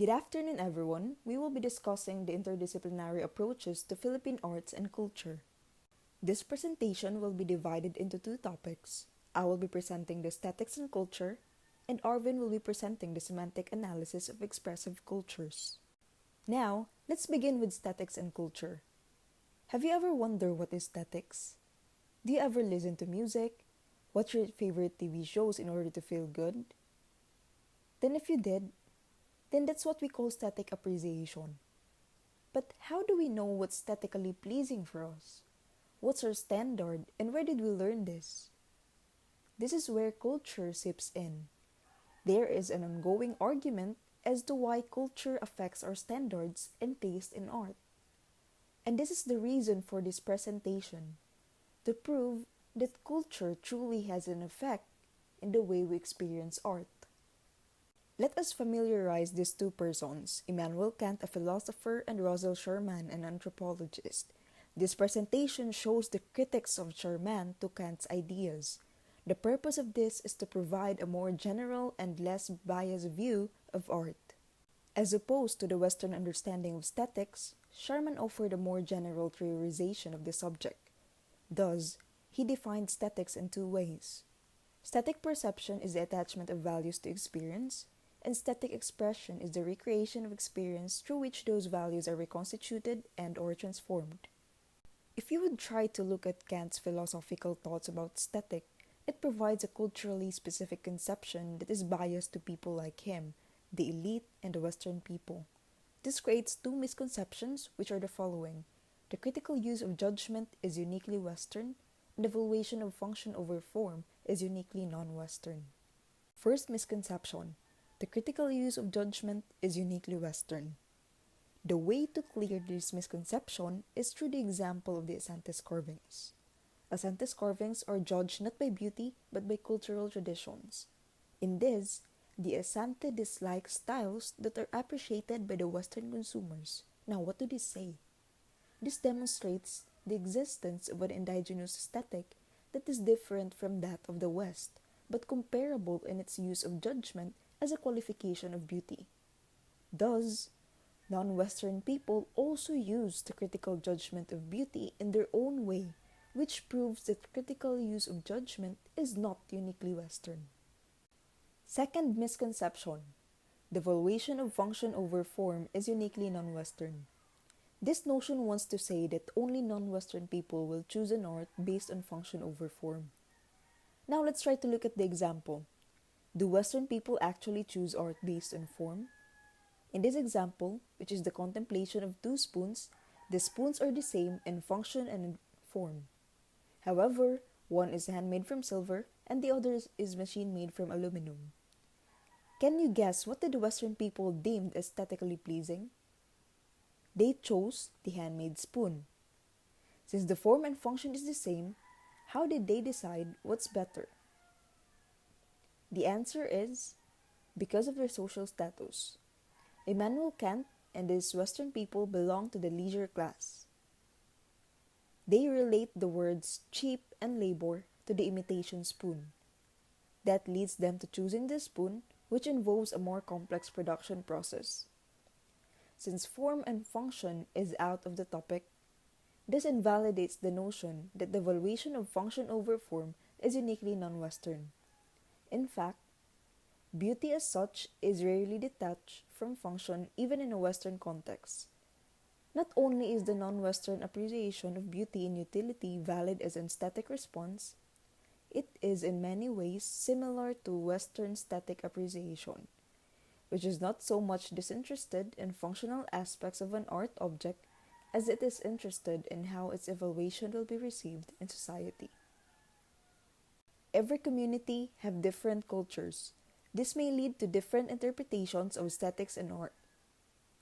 Good afternoon, everyone. We will be discussing the interdisciplinary approaches to Philippine arts and culture. This presentation will be divided into two topics. I will be presenting the aesthetics and culture, and Arvin will be presenting the semantic analysis of expressive cultures. Now, let's begin with aesthetics and culture. Have you ever wondered what is aesthetics? Do you ever listen to music? Watch your favorite TV shows in order to feel good? Then if you did, then that's what we call aesthetic appreciation. But how do we know what's aesthetically pleasing for us? What's our standard and where did we learn this? This is where culture seeps in. There is an ongoing argument as to why culture affects our standards and taste in art. And this is the reason for this presentation, to prove that culture truly has an effect in the way we experience art. Let us familiarize these two persons, Immanuel Kant, a philosopher, and Russell Sherman, an anthropologist. This presentation shows the critics of Sherman to Kant's ideas. The purpose of this is to provide a more general and less biased view of art. As opposed to the Western understanding of aesthetics, Sherman offered a more general theorization of the subject. Thus, he defined aesthetics in two ways. Static perception is the attachment of values to experience, and static expression is the recreation of experience through which those values are reconstituted and/or transformed. If you would try to look at Kant's philosophical thoughts about aesthetic, it provides a culturally specific conception that is biased to people like him, the elite and the Western people. This creates two misconceptions, which are the following. The critical use of judgment is uniquely Western, and the evaluation of function over form is uniquely non-Western. First misconception. The critical use of judgment is uniquely Western. The way to clear this misconception is through the example of the Asantes carvings. Asantes carvings are judged not by beauty but by cultural traditions. In this, the Asante dislikes styles that are appreciated by the Western consumers. Now, what do they say? This demonstrates the existence of an indigenous aesthetic that is different from that of the West, but comparable in its use of judgment as a qualification of beauty. Thus, non-Western people also use the critical judgment of beauty in their own way, which proves that critical use of judgment is not uniquely Western. Second misconception. The evaluation of function over form is uniquely non-Western. This notion wants to say that only non-Western people will choose an art based on function over form. Now let's try to look at the example. Do Western people actually choose art based on form? In this example, which is the contemplation of two spoons, the spoons are the same in function and in form. However, one is handmade from silver and the other is machine-made from aluminum. Can you guess what did the Western people deemed aesthetically pleasing? They chose the handmade spoon. Since the form and function is the same, how did they decide what's better? The answer is because of their social status. Immanuel Kant and his Western people belong to the leisure class. They relate the words cheap and labor to the imitation spoon. That leads them to choosing the spoon, which involves a more complex production process. Since form and function is out of the topic, this invalidates the notion that the evaluation of function over form is uniquely non-Western. In fact, beauty as such is rarely detached from function even in a Western context. Not only is the non-Western appreciation of beauty and utility valid as an aesthetic response, it is in many ways similar to Western aesthetic appreciation, which is not so much disinterested in functional aspects of an art object as it is interested in how its evaluation will be received in society. Every community have different cultures. This may lead to different interpretations of aesthetics and art.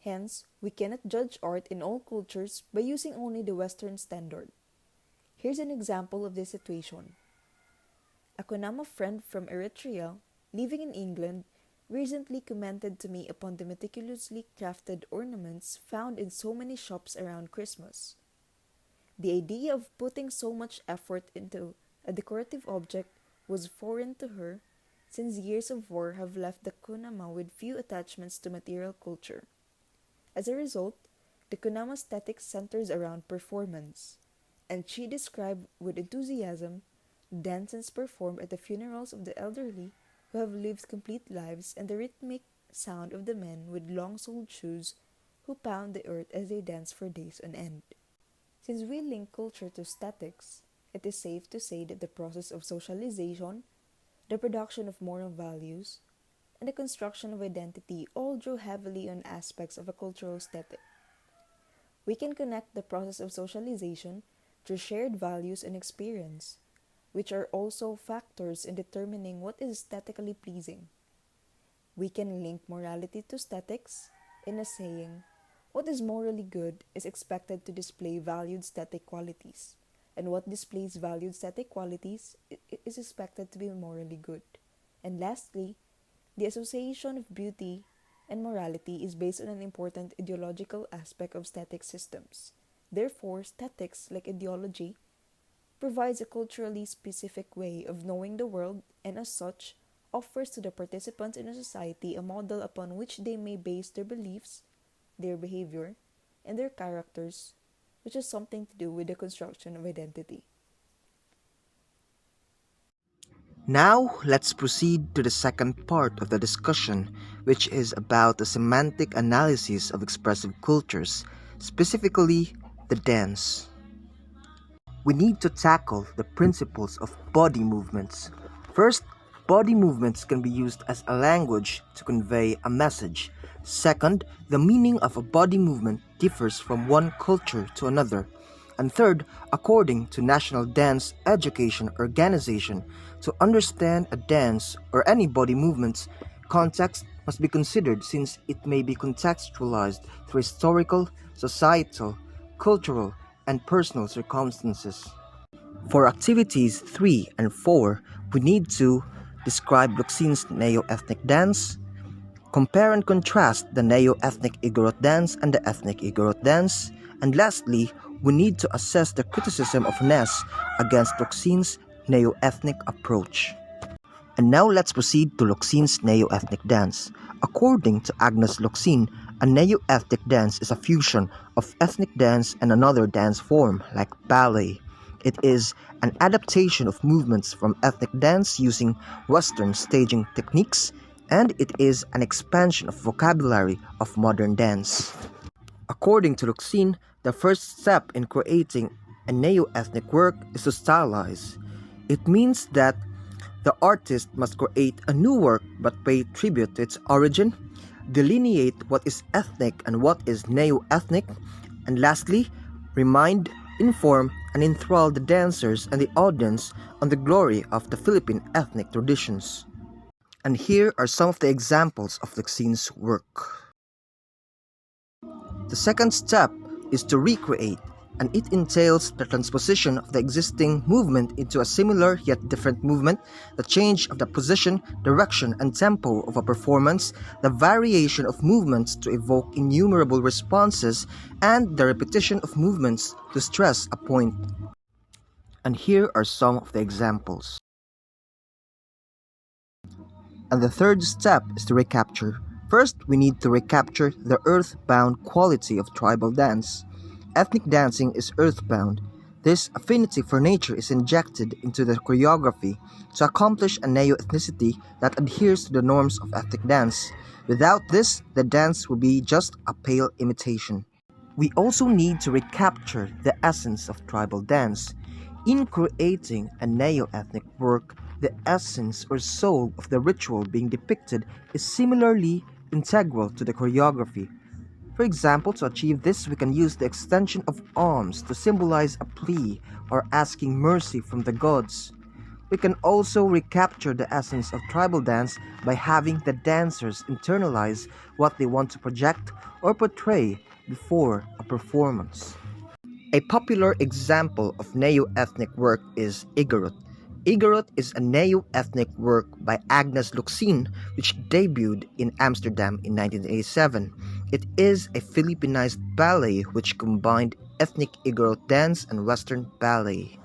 Hence, we cannot judge art in all cultures by using only the Western standard. Here's an example of this situation. A Kunama friend from Eritrea, living in England, recently commented to me upon the meticulously crafted ornaments found in so many shops around Christmas. The idea of putting so much effort into a decorative object was foreign to her, since years of war have left the Kunama with few attachments to material culture. As a result, the Kunama aesthetic centers around performance, and she described with enthusiasm dances performed at the funerals of the elderly who have lived complete lives and the rhythmic sound of the men with long-soled shoes who pound the earth as they dance for days on end. Since we link culture to aesthetics, it is safe to say that the process of socialization, the production of moral values, and the construction of identity all drew heavily on aspects of a cultural aesthetic. We can connect the process of socialization through shared values and experience, which are also factors in determining what is aesthetically pleasing. We can link morality to aesthetics in a saying, what is morally good is expected to display valued aesthetic qualities, and what displays valued aesthetic qualities is expected to be morally good. And lastly, the association of beauty and morality is based on an important ideological aspect of aesthetic systems. Therefore, aesthetics, like ideology, provides a culturally specific way of knowing the world and as such offers to the participants in a society a model upon which they may base their beliefs, their behavior, and their characters, which has something to do with the construction of identity. Now, let's proceed to the second part of the discussion, which is about the semantic analysis of expressive cultures, specifically the dance. We need to tackle the principles of body movements. First, body movements can be used as a language to convey a message. Second, the meaning of a body movement differs from one culture to another. And third, according to National Dance Education Organization, to understand a dance or any body movements, context must be considered since it may be contextualized through historical, societal, cultural, and personal circumstances. For activities 3 and 4, we need to describe Luxin's neo-ethnic dance, compare and contrast the neo-ethnic Igorot dance and the ethnic Igorot dance, and lastly, we need to assess the criticism of Ness against Luxin's neo-ethnic approach. And now let's proceed to Luxin's neo-ethnic dance. According to Agnes Luxin, a neo-ethnic dance is a fusion of ethnic dance and another dance form, like ballet. It is an adaptation of movements from ethnic dance using Western staging techniques, and it is an expansion of vocabulary of modern dance. According to Luxin, the first step in creating a neo-ethnic work is to stylize. It means that the artist must create a new work but pay tribute to its origin, delineate what is ethnic and what is neo-ethnic, and lastly, remind, inform, and enthrall the dancers and the audience on the glory of the Philippine ethnic traditions. And here are some of the examples of Luxin's work. The second step is to recreate, and it entails the transposition of the existing movement into a similar yet different movement, the change of the position, direction, and tempo of a performance, the variation of movements to evoke innumerable responses, and the repetition of movements to stress a point. And here are some of the examples. And the third step is to recapture. First, we need to recapture the earthbound quality of tribal dance. Ethnic dancing is earthbound. This affinity for nature is injected into the choreography to accomplish a neo-ethnicity that adheres to the norms of ethnic dance. Without this, the dance will be just a pale imitation. We also need to recapture the essence of tribal dance. In creating a neo-ethnic work, the essence or soul of the ritual being depicted is similarly integral to the choreography. For example, to achieve this, we can use the extension of arms to symbolize a plea or asking mercy from the gods. We can also recapture the essence of tribal dance by having the dancers internalize what they want to project or portray before a performance. A popular example of neo-ethnic work is Igorot. Igorot is a neo-ethnic work by Agnes Luxin which debuted in Amsterdam in 1987. It is a Filipinized ballet which combined ethnic Igorot dance and Western ballet.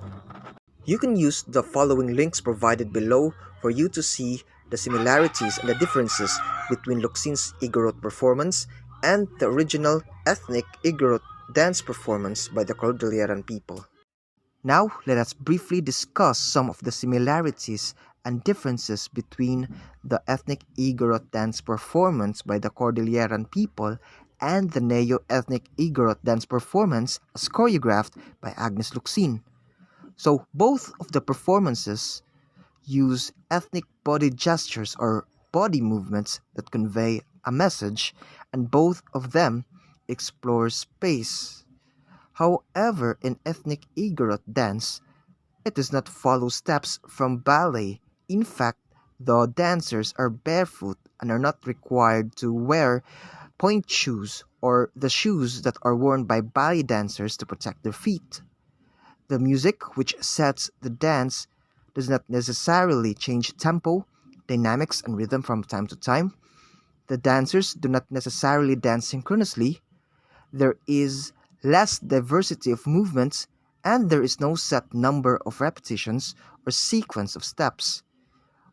You can use the following links provided below for you to see the similarities and the differences between Locsin's Igorot performance and the original ethnic Igorot dance performance by the Cordilleran people. Now, let us briefly discuss some of the similarities and differences between the ethnic Igorot dance performance by the Cordilleran people and the Neo-ethnic Igorot dance performance as choreographed by Agnes Locsin. So, both of the performances use ethnic body gestures or body movements that convey a message, and both of them explore space. However, in ethnic Igorot dance, it does not follow steps from ballet. In fact, the dancers are barefoot and are not required to wear point shoes or the shoes that are worn by ballet dancers to protect their feet. The music which sets the dance does not necessarily change tempo, dynamics, and rhythm from time to time. The dancers do not necessarily dance synchronously. There is less diversity of movements, and there is no set number of repetitions or sequence of steps.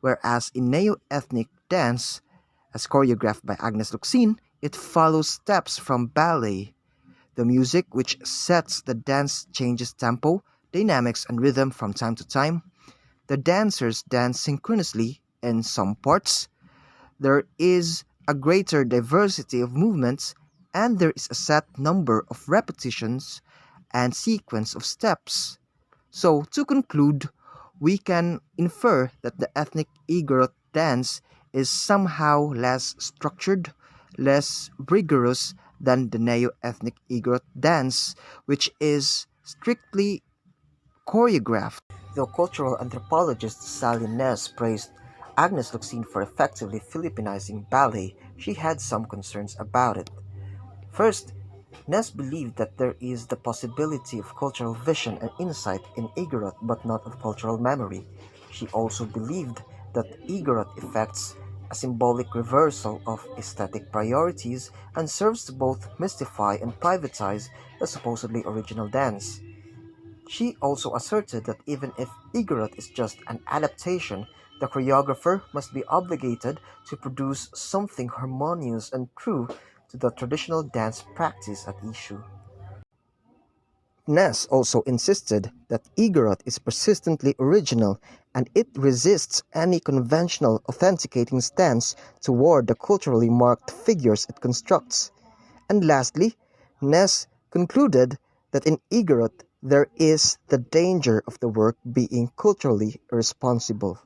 Whereas in neo-ethnic dance, as choreographed by Agnes Locsin, it follows steps from ballet. The music which sets the dance changes tempo, dynamics, and rhythm from time to time. The dancers dance synchronously in some parts. There is a greater diversity of movements, and there is a set number of repetitions and sequence of steps. So, to conclude, we can infer that the ethnic Igorot dance is somehow less structured, less rigorous than the neo-ethnic Igorot dance, which is strictly choreographed. Though cultural anthropologist Sally Ness praised Agnes Locsin for effectively Filipinizing ballet, she had some concerns about it. First, Ness believed that there is the possibility of cultural vision and insight in Igorot but not of cultural memory. She also believed that Igorot effects a symbolic reversal of aesthetic priorities and serves to both mystify and privatize the supposedly original dance. She also asserted that even if Igorot is just an adaptation, the choreographer must be obligated to produce something harmonious and true to the traditional dance practice at issue. Ness also insisted that Igorot is persistently original and it resists any conventional authenticating stance toward the culturally marked figures it constructs. And lastly, Ness concluded that in Igorot there is the danger of the work being culturally irresponsible.